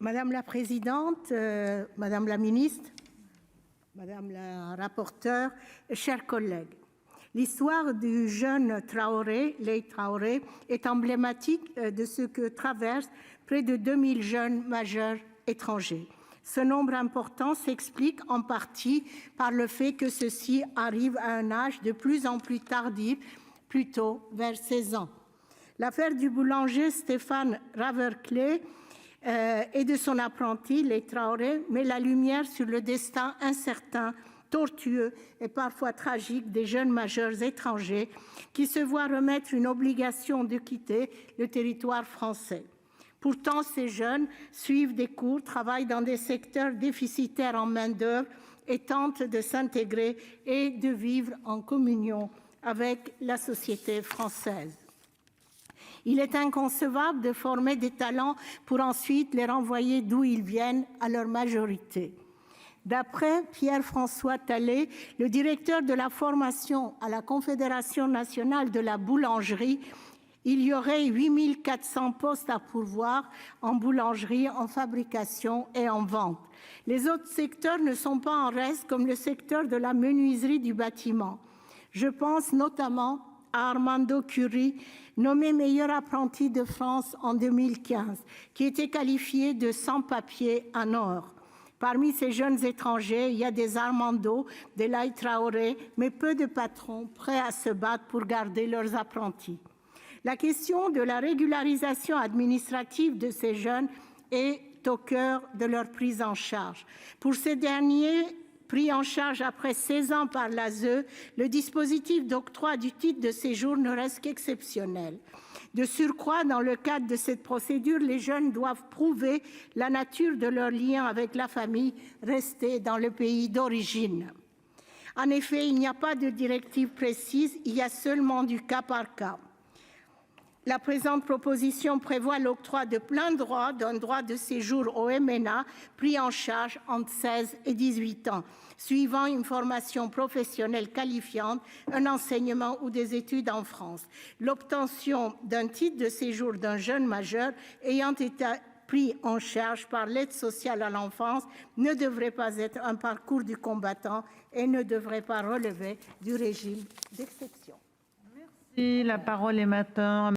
Madame la présidente, madame la ministre, madame la rapporteure, chers collègues, l'histoire du jeune Traoré, Laye Traoré, est emblématique de ce que traversent près de 2000 jeunes majeurs étrangers. Ce nombre important s'explique en partie par le fait que ceux-ci arrivent à un âge de plus en plus tardif, plutôt vers 16 ans. L'affaire du boulanger Stéphane Raverclé et de son apprenti, Laye Traoré, met la lumière sur le destin incertain, tortueux et parfois tragique des jeunes majeurs étrangers qui se voient remettre une obligation de quitter le territoire français. Pourtant, ces jeunes suivent des cours, travaillent dans des secteurs déficitaires en main-d'œuvre et tentent de s'intégrer et de vivre en communion avec la société française. Il est inconcevable de former des talents pour ensuite les renvoyer d'où ils viennent à leur majorité. D'après Pierre-François Talley, le directeur de la formation à la Confédération nationale de la boulangerie, il y aurait 8400 postes à pourvoir en boulangerie, en fabrication et en vente. Les autres secteurs ne sont pas en reste, comme le secteur de la menuiserie du bâtiment. Je pense notamment à Armando Curri, nommé meilleur apprenti de France en 2015, qui était qualifié de sans-papiers en or. Parmi ces jeunes étrangers, il y a des Armando, des Laye Traoré, mais peu de patrons prêts à se battre pour garder leurs apprentis. La question de la régularisation administrative de ces jeunes est au cœur de leur prise en charge. Pour ces derniers, pris en charge après 16 ans par l'ASE, le dispositif d'octroi du titre de séjour ne reste qu'exceptionnel. De surcroît, dans le cadre de cette procédure, les jeunes doivent prouver la nature de leur lien avec la famille restée dans le pays d'origine. En effet, il n'y a pas de directive précise, il y a seulement du cas par cas. La présente proposition prévoit l'octroi de plein droit d'un droit de séjour au MNA pris en charge entre 16 et 18 ans, suivant une formation professionnelle qualifiante, un enseignement ou des études en France. L'obtention d'un titre de séjour d'un jeune majeur ayant été pris en charge par l'aide sociale à l'enfance ne devrait pas être un parcours du combattant et ne devrait pas relever du régime d'exception. Merci. La parole est maintenant